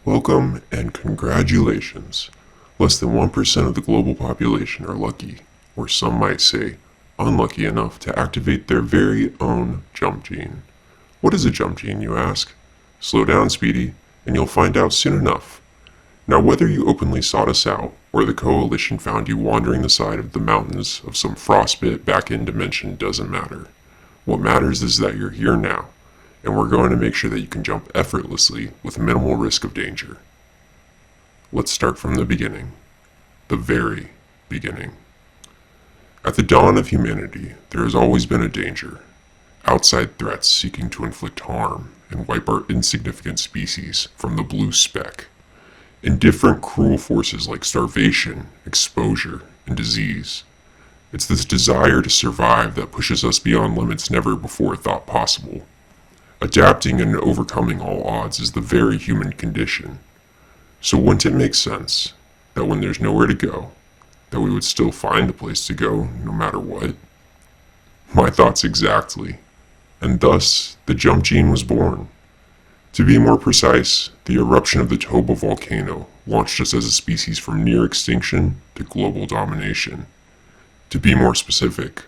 Welcome and congratulations. Less than 1% of the global population are lucky, or some might say, unlucky enough to activate their very own jump gene. What is a jump gene, you ask? Slow down, Speedy, and you'll find out soon enough. Now, whether you openly sought us out, or the Coalition found you wandering the side of the mountains of some frostbit back-end dimension doesn't matter. What matters is that you're here now, and we're going to make sure that you can jump effortlessly with minimal risk of danger. Let's start from the beginning. The very beginning. At the dawn of humanity, there has always been a danger. Outside threats seeking to inflict harm and wipe our insignificant species from the blue speck. Indifferent, cruel forces like starvation, exposure, and disease. It's this desire to survive that pushes us beyond limits never before thought possible. Adapting and overcoming all odds is the very human condition. So wouldn't it make sense that when there's nowhere to go, that we would still find a place to go no matter what? My thoughts exactly. And thus, the jump gene was born. To be more precise, the eruption of the Toba volcano launched us as a species from near extinction to global domination. To be more specific,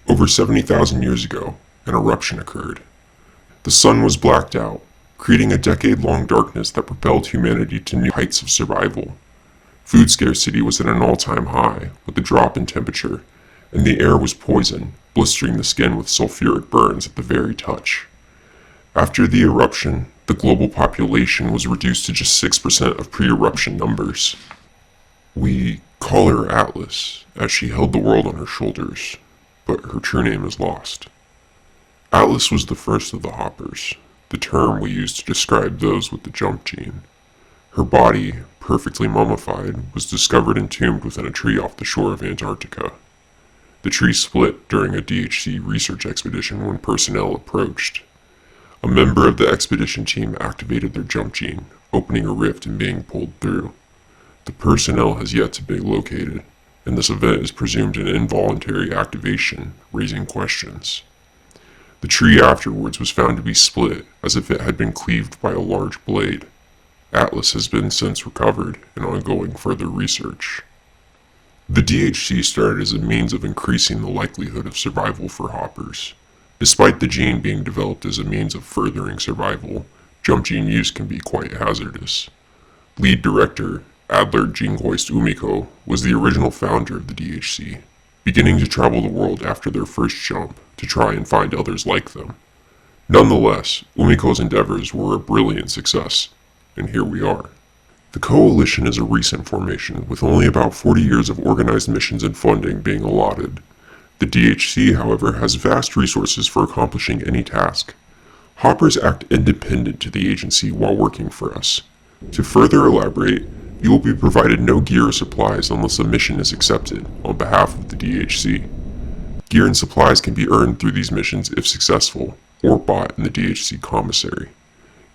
over 70,000 years ago, an eruption occurred. The sun was blacked out, creating a decade-long darkness that propelled humanity to new heights of survival. Food scarcity was at an all-time high, with a drop in temperature, and the air was poison, blistering the skin with sulfuric burns at the very touch. After the eruption, the global population was reduced to just 6% of pre-eruption numbers. We call her Atlas, as she held the world on her shoulders, but her true name is lost. Atlas was the first of the hoppers, the term we use to describe those with the jump gene. Her body, perfectly mummified, was discovered entombed within a tree off the shore of Antarctica. The tree split during a DHC research expedition when personnel approached. A member of the expedition team activated their jump gene, opening a rift and being pulled through. The personnel has yet to be located, and this event is presumed an involuntary activation, raising questions. The tree afterwards was found to be split, as if it had been cleaved by a large blade. Atlas has been since recovered and ongoing further research. The DHC started as a means of increasing the likelihood of survival for hoppers. Despite the gene being developed as a means of furthering survival, jump gene use can be quite hazardous. Lead director Adler Jinghoist Umiko was the original founder of the DHC, beginning to travel the world after their first jump to try and find others like them. Nonetheless, Umiko's endeavors were a brilliant success, and here we are. The Coalition is a recent formation, with only about 40 years of organized missions and funding being allotted. The DHC, however, has vast resources for accomplishing any task. Hoppers act independent to the agency while working for us. To further elaborate, you will be provided no gear or supplies unless a mission is accepted on behalf of the DHC. Gear and supplies can be earned through these missions if successful, or bought in the DHC commissary.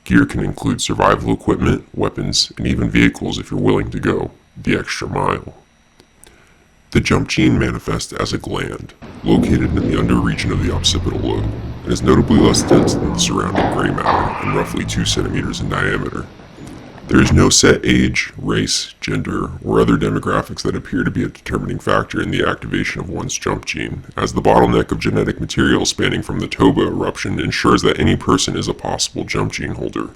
Gear can include survival equipment, weapons, and even vehicles if you're willing to go the extra mile. The jump gene manifests as a gland, located in the underregion of the occipital lobe, and is notably less dense than the surrounding gray matter and roughly 2 centimeters in diameter. There is no set age, race, gender, or other demographics that appear to be a determining factor in the activation of one's jump gene, as the bottleneck of genetic material spanning from the Toba eruption ensures that any person is a possible jump gene holder.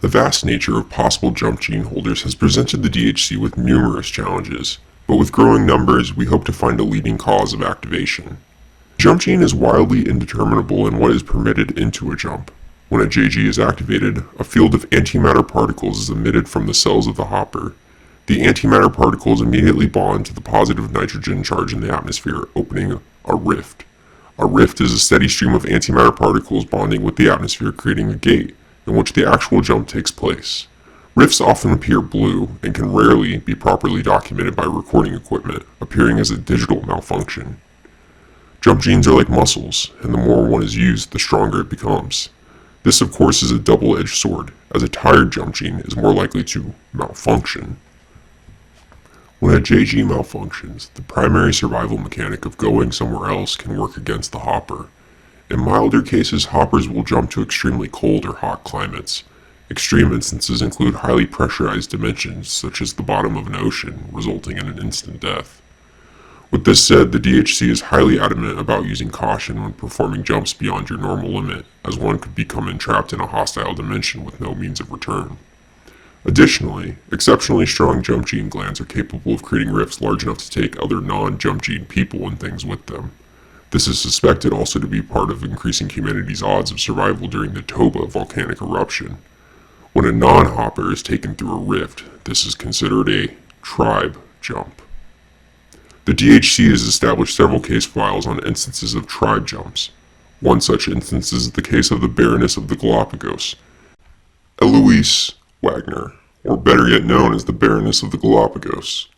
The vast nature of possible jump gene holders has presented the DHC with numerous challenges, but with growing numbers, we hope to find a leading cause of activation. Jump gene is wildly indeterminable in what is permitted into a jump. When a JG is activated, a field of antimatter particles is emitted from the cells of the hopper. The antimatter particles immediately bond to the positive nitrogen charge in the atmosphere, opening a rift. A rift is a steady stream of antimatter particles bonding with the atmosphere, creating a gate in which the actual jump takes place. Rifts often appear blue and can rarely be properly documented by recording equipment, appearing as a digital malfunction. Jump genes are like muscles, and the more one is used, the stronger it becomes. This, of course, is a double-edged sword, as a tired jump gene is more likely to malfunction. When a JG malfunctions, the primary survival mechanic of going somewhere else can work against the hopper. In milder cases, hoppers will jump to extremely cold or hot climates. Extreme instances include highly pressurized dimensions, such as the bottom of an ocean, resulting in an instant death. With this said, the DHC is highly adamant about using caution when performing jumps beyond your normal limit, as one could become entrapped in a hostile dimension with no means of return. Additionally, exceptionally strong jump gene glands are capable of creating rifts large enough to take other non-jump gene people and things with them. This is suspected also to be part of increasing humanity's odds of survival during the Toba volcanic eruption. When a non-hopper is taken through a rift, this is considered a tribe jump. The DHC has established several case files on instances of tribe jumps. One such instance is the case of the Baroness of the Galapagos, Eloise Wagner, or better yet known as the Baroness of the Galapagos.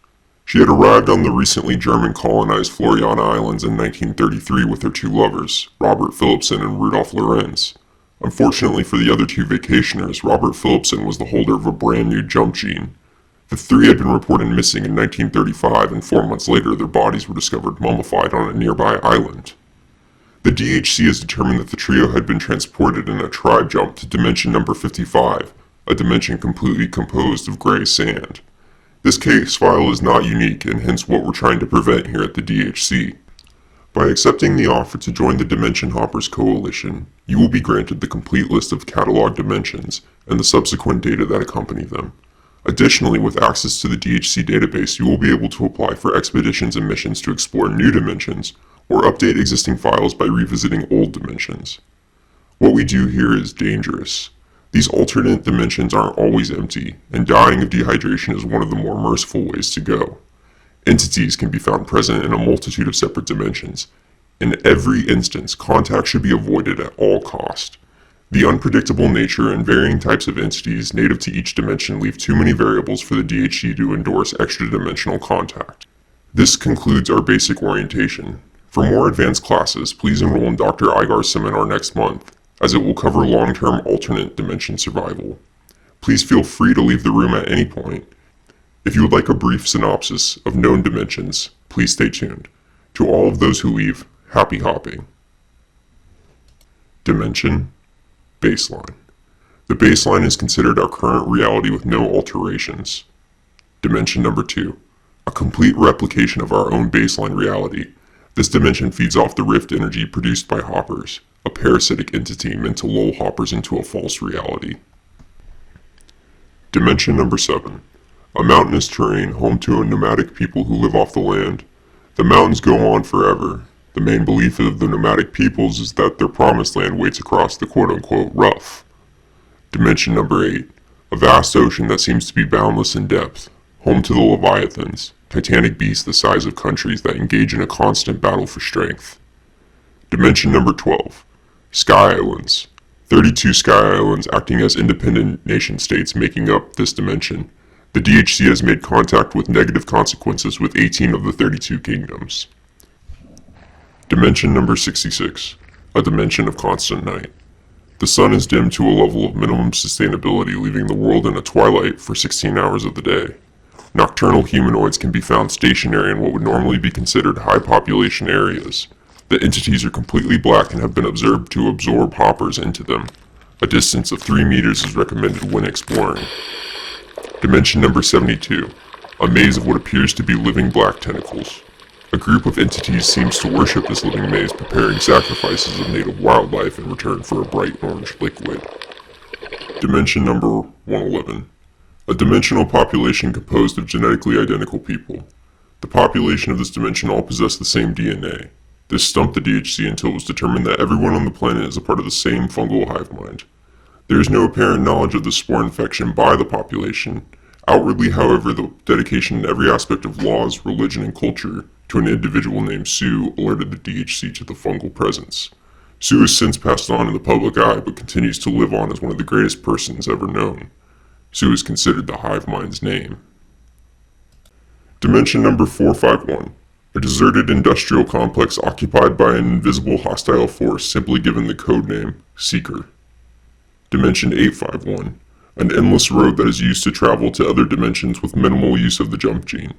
She had arrived on the recently German-colonized Floriana Islands in 1933 with her two lovers, Robert Philipson and Rudolf Lorenz. Unfortunately for the other two vacationers, Robert Philipson was the holder of a brand new jump gene. The three had been reported missing in 1935, and 4 months later their bodies were discovered mummified on a nearby island. The DHC has determined that the trio had been transported in a tribe jump to dimension number 55, a dimension completely composed of gray sand. This case file is not unique, and hence what we're trying to prevent here at the DHC. By accepting the offer to join the Dimension Hoppers Coalition, you will be granted the complete list of catalog dimensions and the subsequent data that accompany them. Additionally, with access to the DHC database, you will be able to apply for expeditions and missions to explore new dimensions or update existing files by revisiting old dimensions. What we do here is dangerous. These alternate dimensions aren't always empty, and dying of dehydration is one of the more merciful ways to go. Entities can be found present in a multitude of separate dimensions. In every instance, contact should be avoided at all cost. The unpredictable nature and varying types of entities native to each dimension leave too many variables for the DHC to endorse extra-dimensional contact. This concludes our basic orientation. For more advanced classes, please enroll in Dr. Igar's seminar next month, as it will cover long-term alternate dimension survival. Please feel free to leave the room at any point. If you would like a brief synopsis of known dimensions, please stay tuned. To all of those who leave, happy hopping. Dimension. Baseline. The baseline is considered our current reality with no alterations. Dimension number 2. A complete replication of our own baseline reality. This dimension feeds off the rift energy produced by hoppers, a parasitic entity meant to lull hoppers into a false reality. Dimension number 7. A mountainous terrain home to a nomadic people who live off the land. The mountains go on forever. The main belief of the nomadic peoples is that their promised land waits across the quote-unquote rough. Dimension number 8. A vast ocean that seems to be boundless in depth, home to the Leviathans, titanic beasts the size of countries that engage in a constant battle for strength. Dimension number 12. Sky Islands. 32 sky islands acting as independent nation-states making up this dimension. The DHC has made contact with negative consequences with 18 of the 32 kingdoms. Dimension number 66. A dimension of constant night. The sun is dimmed to a level of minimum sustainability, leaving the world in a twilight for 16 hours of the day. Nocturnal humanoids can be found stationary in what would normally be considered high population areas. The entities are completely black and have been observed to absorb hoppers into them. A distance of 3 meters is recommended when exploring. Dimension number 72. A maze of what appears to be living black tentacles. A group of entities seems to worship this living maze, preparing sacrifices of native wildlife in return for a bright orange liquid. Dimension number 111. A dimensional population composed of genetically identical people. The population of this dimension all possess the same DNA. This stumped the DHC until it was determined that everyone on the planet is a part of the same fungal hive mind. There is no apparent knowledge of the spore infection by the population. Outwardly, however, the dedication in every aspect of laws, religion, and culture to an individual named Sue alerted the DHC to the fungal presence. Sue has since passed on in the public eye, but continues to live on as one of the greatest persons ever known. Sue is considered the hive mind's name. Dimension number 451. A deserted industrial complex occupied by an invisible hostile force simply given the codename Seeker. Dimension 851. An endless road that is used to travel to other dimensions with minimal use of the jump gene.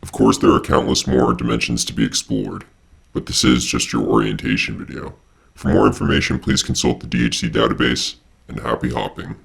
Of course, there are countless more dimensions to be explored, but this is just your orientation video. For more information, please consult the DHC database, and happy hopping.